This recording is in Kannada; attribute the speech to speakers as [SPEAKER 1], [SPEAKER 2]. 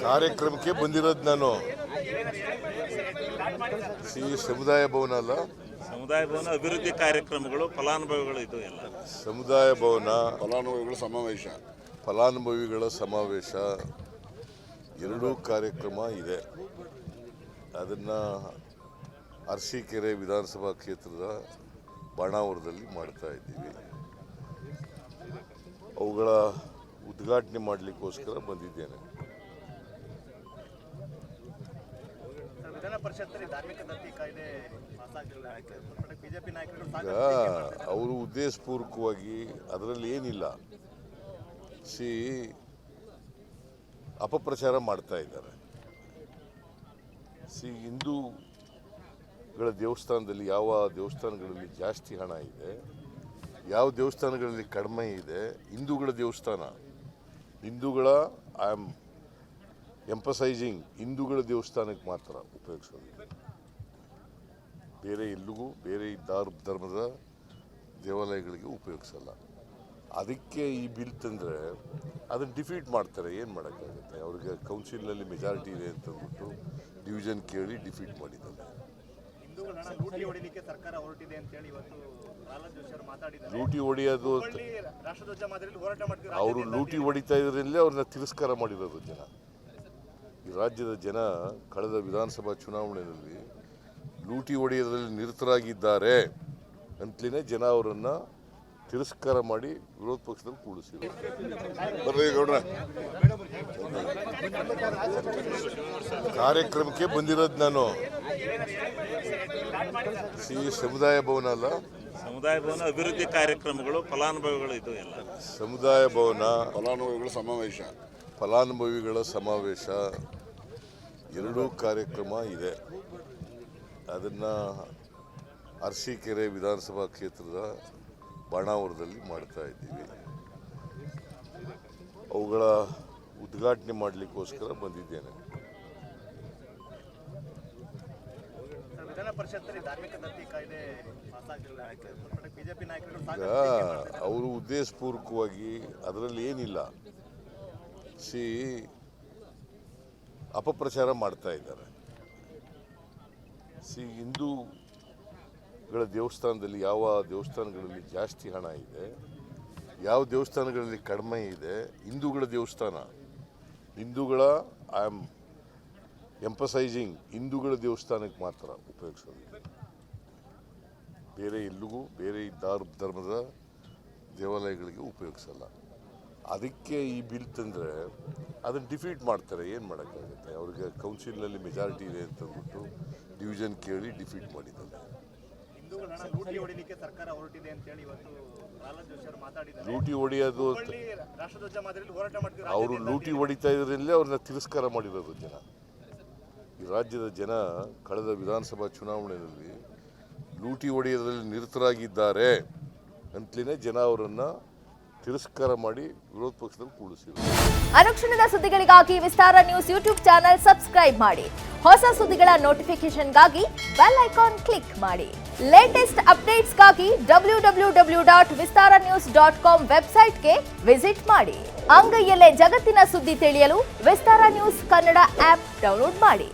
[SPEAKER 1] ಕಾರ್ಯಕ್ರಮಕ್ಕೆ ಬಂದಿರೋದು ನಾನು ಸಮುದಾಯ ಭವನ ಅಲ್ಲ,
[SPEAKER 2] ಸಮುದಾಯ ಭವನ ಅಭಿವೃದ್ಧಿ ಕಾರ್ಯಕ್ರಮಗಳು ಫಲಾನುಭವಿಗಳು ಇದು ಎಲ್ಲ
[SPEAKER 1] ಸಮುದಾಯ ಭವನ
[SPEAKER 3] ಫಲಾನುಭವಿಗಳ
[SPEAKER 1] ಸಮಾವೇಶ ಎರಡೂ ಕಾರ್ಯಕ್ರಮ ಇದೆ. ಅದನ್ನು ಅರಸೀಕೆರೆ ವಿಧಾನಸಭಾ ಕ್ಷೇತ್ರದ ಬಾಣಾವರದಲ್ಲಿ ಮಾಡ್ತಾ ಇದ್ದೀವಿ. ಅವುಗಳ ಉದ್ಘಾಟನೆ ಮಾಡಲಿಕ್ಕೋಸ್ಕರ ಬಂದಿದ್ದೇನೆ. ಈಗ ಅವರು ಉದ್ದೇಶಪೂರ್ವಕವಾಗಿ ಅದರಲ್ಲಿ ಏನಿಲ್ಲ, ಅಪಪ್ರಚಾರ ಮಾಡ್ತಾ ಇದ್ದಾರೆ. ಹಿಂದೂಗಳ ದೇವಸ್ಥಾನದಲ್ಲಿ ಯಾವ ದೇವಸ್ಥಾನಗಳಲ್ಲಿ ಜಾಸ್ತಿ ಹಣ ಇದೆ, ಯಾವ ದೇವಸ್ಥಾನಗಳಲ್ಲಿ ಕಡಿಮೆ ಇದೆ. ಹಿಂದೂಗಳ ದೇವಸ್ಥಾನ, ಐ ಆಮ್ ಎಂಪಸೈಸಿಂಗ್, ಹಿಂದೂಗಳ ದೇವಸ್ಥಾನಕ್ಕೆ ಮಾತ್ರ ಉಪಯೋಗಿಸೋದು. ಬೇರೆ ಎಲ್ಲಿಗೂ ಬೇರೆ ಧರ್ಮದ ದೇವಾಲಯಗಳಿಗೆ ಉಪಯೋಗಿಸಲ್ಲ. ಅದಕ್ಕೆ ಈ ಬಿಲ್ ತಂದರೆ ಅದನ್ನು ಡಿಫೀಟ್ ಮಾಡ್ತಾರೆ. ಏನು ಮಾಡೋಕ್ಕಾಗುತ್ತೆ? ಅವ್ರಿಗೆ ಕೌನ್ಸಿಲ್ನಲ್ಲಿ ಮೆಜಾರಿಟಿ ಇದೆ ಅಂತಂದ್ಬಿಟ್ಟು ಡಿವಿಷನ್ ಕೇಳಿ ಡಿಫೀಟ್ ಮಾಡಿದ್ದಾರೆ. ಲೂಟಿ ಹೊಡೆಯೋದು, ಅವರು ಲೂಟಿ ಹೊಡಿತಾ ಇದ್ರಲ್ಲೇ ಅವ್ರನ್ನ ತಿರಸ್ಕಾರ ಮಾಡಿರೋದು ಜನ. ಈ ರಾಜ್ಯದ ಜನ ಕಳೆದ ವಿಧಾನಸಭಾ ಚುನಾವಣೆಯಲ್ಲಿ ಲೂಟಿ ಹೊಡೆಯೋದ್ರಲ್ಲಿ ನಿರತರಾಗಿದ್ದಾರೆ ಅಂತಲೇ ಜನ ಅವರನ್ನು ತಿರಸ್ಕಾರ ಮಾಡಿ ವಿರೋಧ ಪಕ್ಷದಲ್ಲಿ ಕೂಡಿಸಿದ್ರು. ಕಾರ್ಯಕ್ರಮಕ್ಕೆ ಬಂದಿರೋದು ನಾನು ಸಮುದಾಯ ಭವನ ಅಲ್ಲ,
[SPEAKER 2] ಸಮುದಾಯ ಭವನ ಅಭಿವೃದ್ಧಿ ಕಾರ್ಯಕ್ರಮಗಳು ಫಲಾನುಭವಿಗಳು ಇದು ಎಲ್ಲ
[SPEAKER 1] ಸಮುದಾಯ ಭವನ
[SPEAKER 3] ಫಲಾನುಭವಿಗಳ
[SPEAKER 1] ಸಮಾವೇಶ ಎರಡೂ ಕಾರ್ಯಕ್ರಮ ಇದೆ. ಅದನ್ನು ಅರಸೀಕೆರೆ ವಿಧಾನಸಭಾ ಕ್ಷೇತ್ರದ ಬಾಣಾವರದಲ್ಲಿ ಮಾಡ್ತಾ ಇದ್ದೀವಿ. ಅವುಗಳ ಉದ್ಘಾಟನೆ ಮಾಡಲಿಕ್ಕೋಸ್ಕರ ಬಂದಿದ್ದೇನೆ. ಈಗ ಅವರು ಉದ್ದೇಶಪೂರ್ವಕವಾಗಿ ಅದರಲ್ಲಿ ಏನಿಲ್ಲ, ಅಪಪ್ರಚಾರ ಮಾಡ್ತಾ ಇದ್ದಾರೆ. ಹಿಂದೂಗಳ ದೇವಸ್ಥಾನದಲ್ಲಿ ಯಾವ ದೇವಸ್ಥಾನಗಳಲ್ಲಿ ಜಾಸ್ತಿ ಹಣ ಇದೆ, ಯಾವ ದೇವಸ್ಥಾನಗಳಲ್ಲಿ ಕಡಿಮೆ ಇದೆ. ಹಿಂದೂಗಳ ದೇವಸ್ಥಾನ, ಐ ಆಮ್ ಎಂಪಸೈಸಿಂಗ್, ಹಿಂದೂಗಳ ದೇವಸ್ಥಾನಕ್ಕೆ ಮಾತ್ರ ಉಪಯೋಗಿಸೋದು. ಬೇರೆ ಎಲ್ಲಿಗೂ ಬೇರೆ ಧರ್ಮದ ದೇವಾಲಯಗಳಿಗೆ ಉಪಯೋಗಿಸಲ್ಲ. ಅದಕ್ಕೆ ಈ ಬಿಲ್ ತಂದರೆ ಅದನ್ನು ಡಿಫೀಟ್ ಮಾಡ್ತಾರೆ. ಏನು ಮಾಡೋಕ್ಕಾಗುತ್ತೆ? ಅವ್ರಿಗೆ ಕೌನ್ಸಿಲ್ನಲ್ಲಿ ಮೆಜಾರಿಟಿ ಇದೆ ಅಂತಂದ್ಬಿಟ್ಟು ಡಿವಿಷನ್ ಕೇಳಿ ಡಿಫೀಟ್ ಮಾಡಿದ್ದಾರೆ. ಲೂಟಿ ಹೊಡೆಯೋದು, ಅವರು ಲೂಟಿ ಹೊಡಿತಾ ಇದ್ರಲ್ಲೇ ಅವ್ರನ್ನ ತಿರಸ್ಕಾರ ಮಾಡಿರೋದು ಜನ. ಈ ರಾಜ್ಯದ ಜನ ಕಳೆದ ವಿಧಾನಸಭಾ ಚುನಾವಣೆಯಲ್ಲಿ ಲೂಟಿ ಹೊಡೆಯೋದ್ರಲ್ಲಿ ನಿರತರಾಗಿದ್ದಾರೆ ಅಂತಲೇ ಜನ ಅವರನ್ನು ತಿರಸ್ಕಾರ ಮಾಡಿ ವಿರೋಧ ಪಕ್ಷದಲ್ಲಿ ಕೂಡಿಸಿದರು.
[SPEAKER 4] ಅನುಕ್ಷಣದ ಸುದ್ದಿಗಳಿಗಾಗಿ ವಿಸ್ತಾರ ನ್ಯೂಸ್ ಯೂಟ್ಯೂಬ್ ಚಾನೆಲ್ ಸಬ್ಸ್ಕ್ರೈಬ್ ಮಾಡಿ. ಹೊಸ ಸುದ್ದಿಗಳ ನೋಟಿಫಿಕೇಶನ್ಗಾಗಿ ಬೆಲ್ ಐಕಾನ್ ಕ್ಲಿಕ್ ಮಾಡಿ. ಲೇಟೆಸ್ಟ್ ಅಪ್ಡೇಟ್ಸ್ಗಾಗಿ www.vistaranews.com ವೆಬ್ಸೈಟ್ಗೆ ವಿಸಿಟ್ ಮಾಡಿ. ಅಂಗೈಯಲ್ಲೇ ಜಗತ್ತಿನ ಸುದ್ದಿ ತಿಳಿಯಲು ವಿಸ್ತಾರ ನ್ಯೂಸ್ ಕನ್ನಡ ಆಪ್ ಡೌನ್ಲೋಡ್ ಮಾಡಿ.